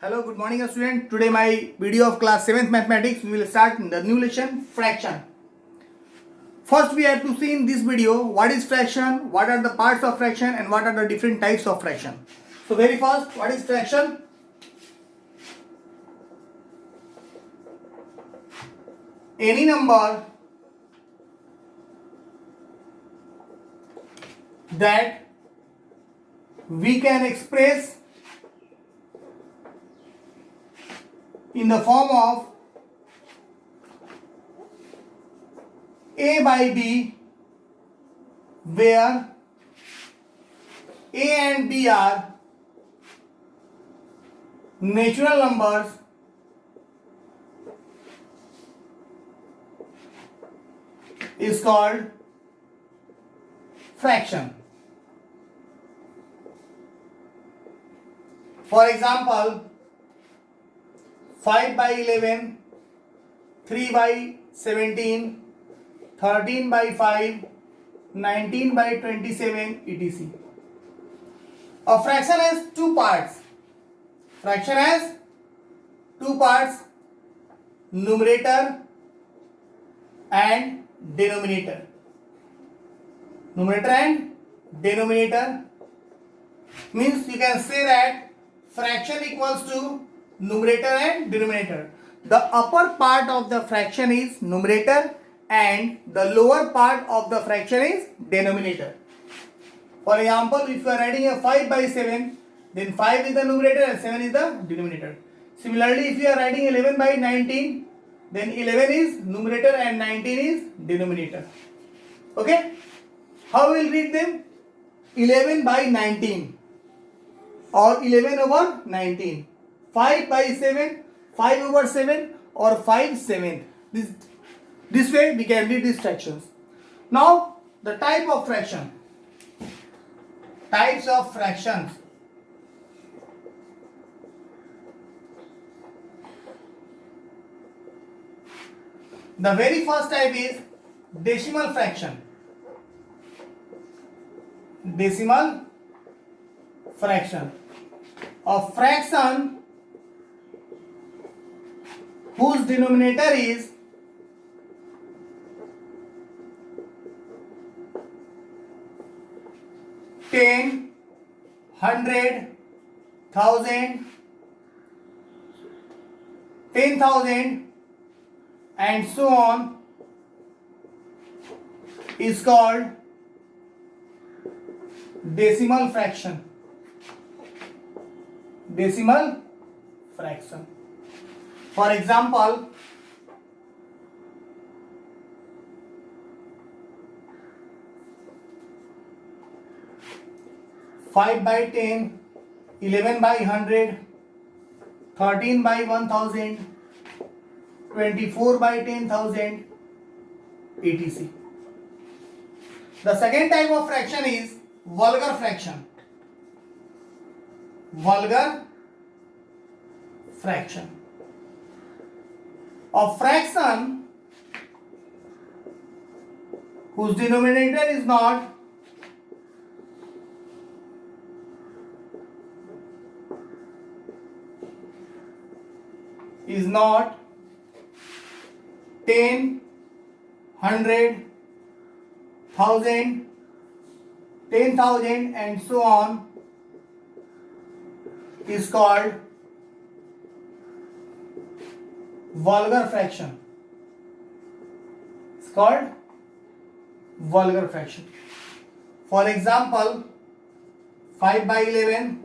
Hello, good morning student. Today my video of class 7th mathematics. We will start the new lesson fraction. First we have to see in this video what is fraction, what are the parts of fraction and what are the different types of fraction. So very first, what is fraction? Any number that we can express in the form of a by b, where a and b are natural numbers is called fraction. For example, 5 by 11, 3 by 17, 13 by 5, 19 by 27, etc. A fraction has two parts. Fraction has two parts, numerator and denominator. Numerator and denominator means you can say that fraction equals to numerator and denominator. The upper part of the fraction is numerator and the lower part of the fraction is denominator. For example, if you are writing a 5 by 7, then 5 is the numerator and 7 is the denominator. Similarly, if you are writing 11 by 19, then 11 is numerator and 19 is denominator. Okay? How we will read them? 11 by 19 or 11 over 19. 5 by 7, 5 over 7 or 5 seventh. This way we can read these fractions. Now the type of fraction. Types of fractions. The very first type is decimal fraction. Decimal fraction. A fraction whose denominator is ten, hundred, thousand, 10,000 and so on is called decimal fraction. Decimal fraction. For example, 5 by 10, 11 by 100, 13 by 1000, 24 by 10,000, etc. The second type of fraction is vulgar fraction. Vulgar fraction. A fraction whose denominator is not is not 10, 100, 1000, 10,000 and so on is called vulgar fraction. It's called vulgar fraction. For example, 5 by 11,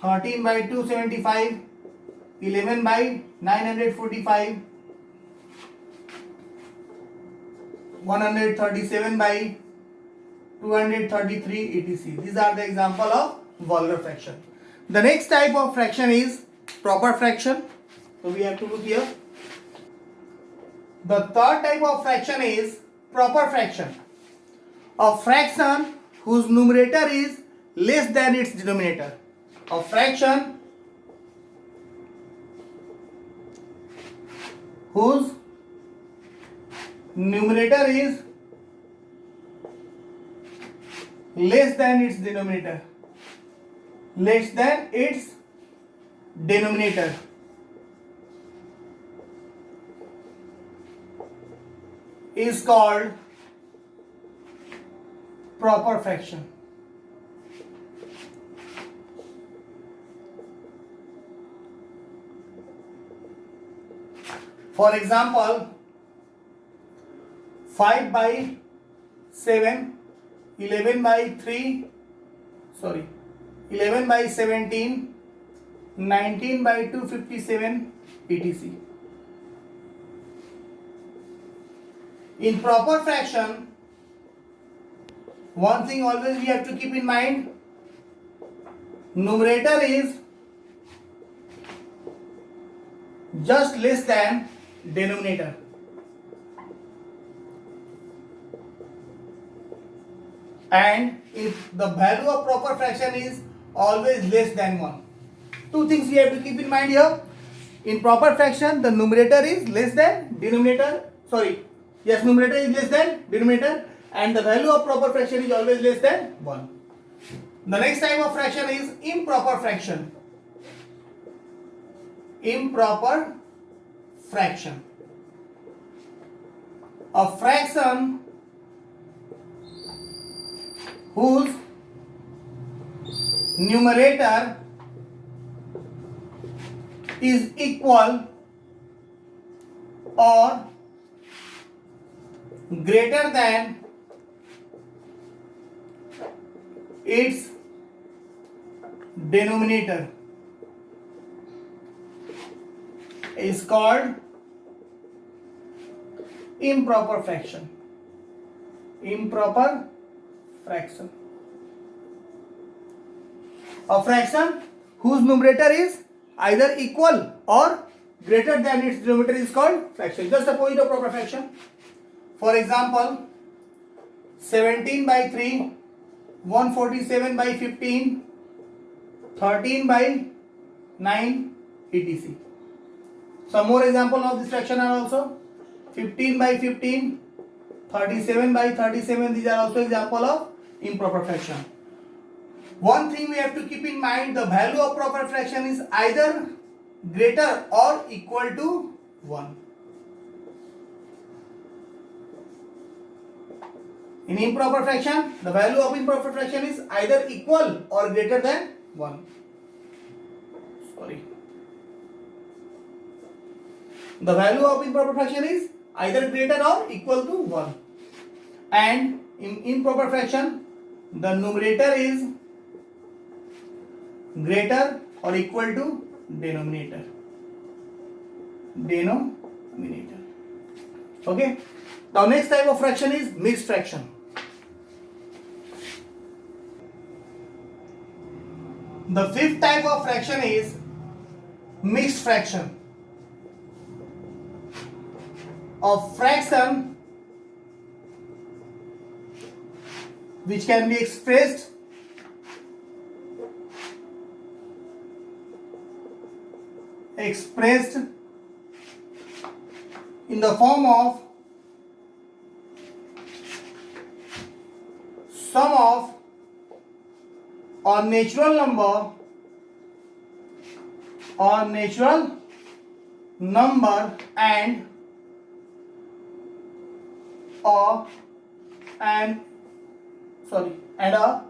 13 by 275, 11 by 945, 137 by 233, etc. These are the example of vulgar fraction. The next type of fraction is proper fraction. So we have to look here. The third type of fraction is proper fraction. A fraction whose numerator is less than its denominator. A fraction whose numerator is less than its denominator. Less than its denominator is called proper fraction. For example, 5 by 7, 11 by 3, 11 by 17, 19 by 257, etc. In proper fraction, one thing always we have to keep in mind, numerator is just less than denominator. And if the value of proper fraction is always less than 1. Two things we have to keep in mind here. In proper fraction, the numerator is less than denominator. Numerator is less than denominator, and the value of proper fraction is always less than 1. The next type of fraction is improper fraction. Improper fraction. A fraction whose numerator is equal or greater than its denominator is called improper fraction. Improper fraction. A fraction whose numerator is either equal or greater than its denominator is called fraction. Just suppose it a proper fraction. For example, 17 by 3, 147 by 15, 13 by 9, etc. Some more example of this fraction are also 15 by 15, 37 by 37. These are also example of improper fraction. One thing we have to keep in mind, the value of proper fraction is either greater or equal to 1. In improper fraction, the value of improper fraction is either equal or greater than 1. The value of improper fraction is either greater or equal to 1. And in improper fraction, the numerator is greater or equal to denominator. Okay. Now next type of fraction is mixed fraction. The fifth type of fraction is mixed fraction. A fraction which can be expressed in the form of sum of a natural number and a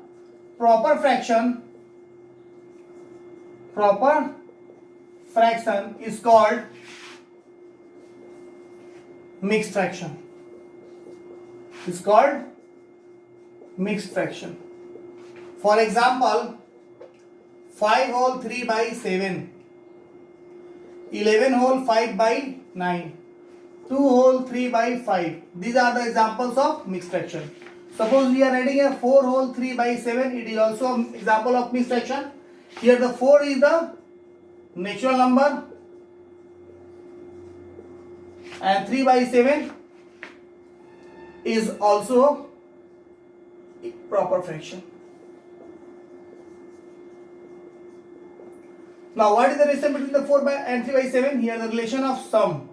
proper fraction. Proper fraction is called mixed fraction. For example, 5 whole 3 by 7, 11 whole 5 by 9, 2 whole 3 by 5. These are the examples of mixed fraction. Suppose we are writing a 4 whole 3 by 7. It is also an example of mixed fraction. Here the 4 is the natural number and 3 by 7 is also a proper fraction. Now what is the relation between the 4 by and 3 by 7? Here the relation of sum.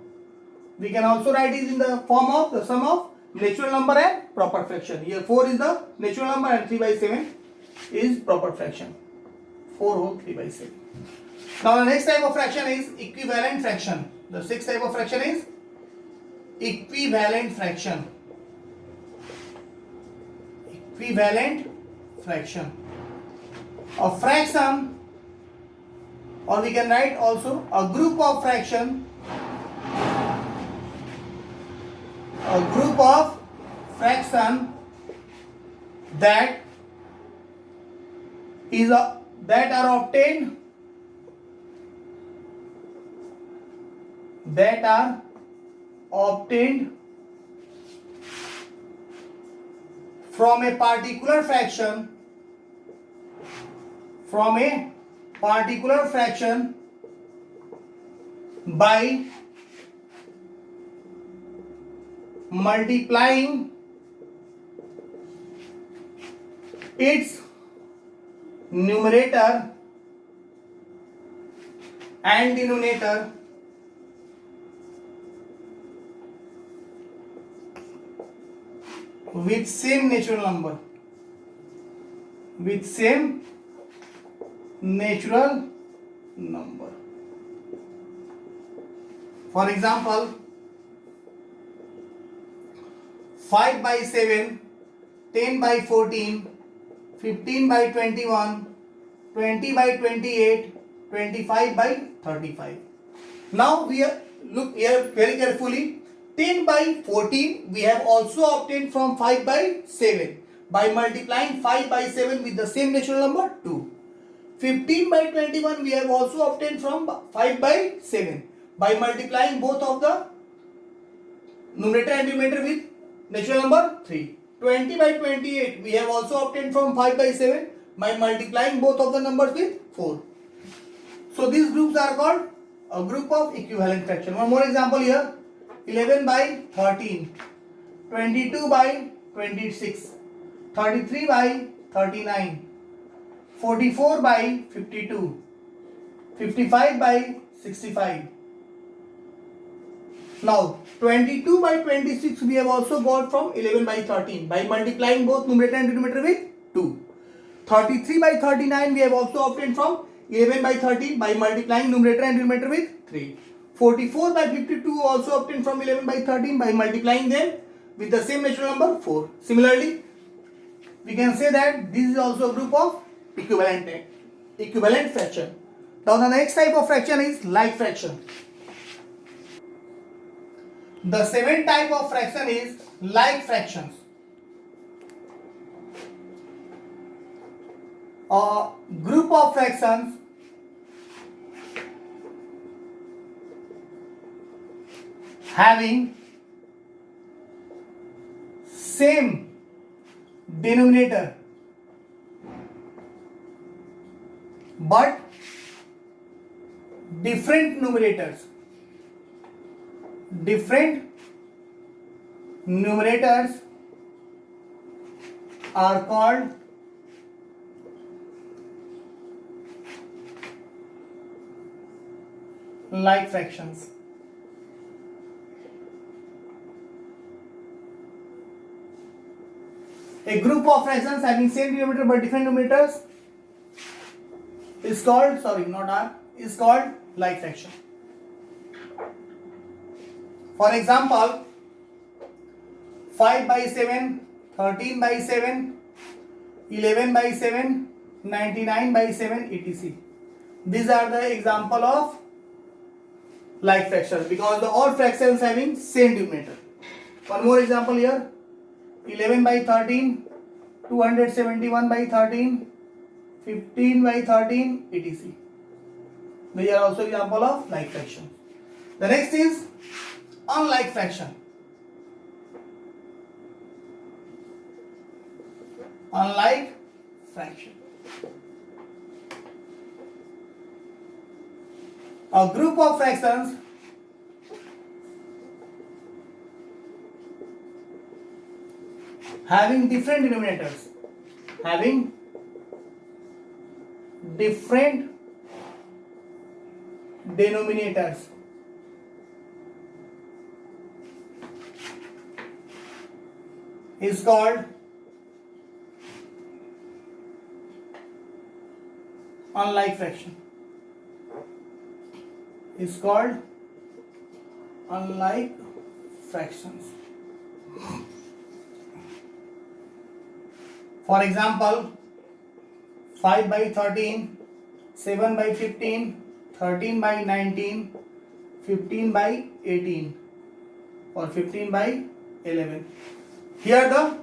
We can also write it in the form of the sum of natural number and proper fraction. Here 4 is the natural number and 3 by 7 is proper fraction. 4 whole 3 by 7. Now the next type of fraction is equivalent fraction. The sixth type of fraction is equivalent fraction. Equivalent fraction. A fraction, or we can write also a group of fraction. A group of fraction that are obtained from a particular fraction by multiplying its numerator and denominator with same natural number. For example, 5 by 7, 10 by 14, 15 by 21, 20 by 28, 25 by 35. Now we look here very carefully. 10 by 14 we have also obtained from 5 by 7 by multiplying 5 by 7 with the same natural number 2. 15 by 21 we have also obtained from 5 by 7 by multiplying both of the numerator and denominator with natural number 3. 20 by 28 we have also obtained from 5 by 7 by multiplying both of the numbers with 4. So these groups are called a group of equivalent fraction. One more example here. 11 by 13, 22 by 26, 33 by 39, 44 by 52, 55 by 65. Now 22 by 26 we have also got from 11 by 13 by multiplying both numerator and denominator with 2. 33 by 39 we have also obtained from 11 by 13 by multiplying numerator and denominator with 3. 44 by 52 also obtained from 11 by 13 by multiplying them with the same natural number 4. Similarly, we can say that this is also a group of equivalent fraction. Now the next type of fraction is like fraction. The seventh type of fraction is like fractions. A group of fractions having same denominator but different numerators. Are called like fractions. A group of fractions having same denominator but different numerators is called, is called like fraction. For example, 5 by 7, 13 by 7, 11 by 7, 99 by 7, etc. These are the example of like fractions because the all fractions having same denominator. One more example here. 11 by 13, 271 by 13, 15 by 13, etc. These are also example of like fraction. The next is unlike fraction. Unlike fraction. A group of fractions having different denominators. Is called unlike fraction. is called unlike fractions. For example, 5 by 13, 7 by 15, 13 by 19, 15 by 18 or 15 by 11. Here are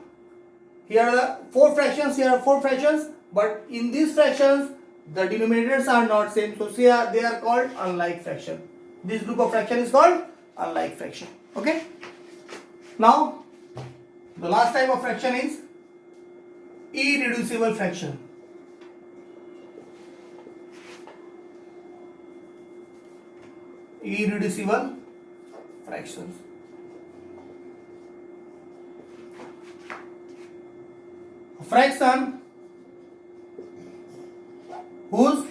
the four fractions. Here are four fractions, but in these fractions the denominators are not same, so they are called unlike fraction. This group of fraction is called unlike fraction. Okay. Now the last type of fraction is irreducible fraction. Irreducible fractions. A fraction whose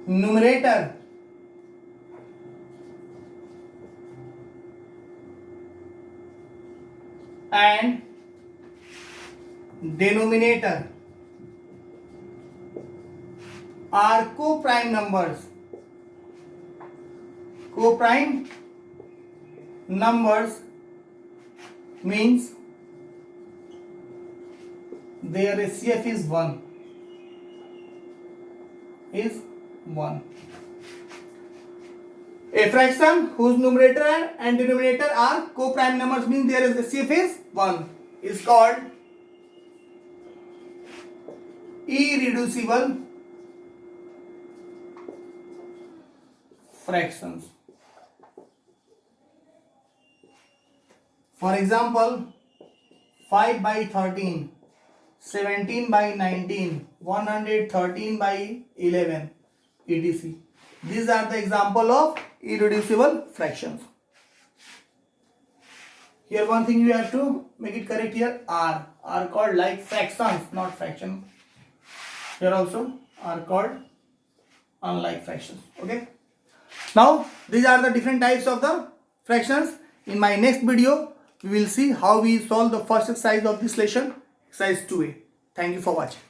numerator and denominator are co-prime numbers. Co-prime numbers means their HCF is 1. A fraction whose numerator and denominator are co-prime numbers means their HCF is 1 is called irreducible fractions. For example, 5 by 13, 17 by 19, 113 by 11, etc. These are the example of irreducible fractions. Here one thing you have to make it correct here, are called like fractions, not fraction. Here also are called unlike fractions. Okay. Now these are the different types of the fractions. In my next video we will see how we solve the first exercise of this lesson, exercise 2a. Thank you for watching.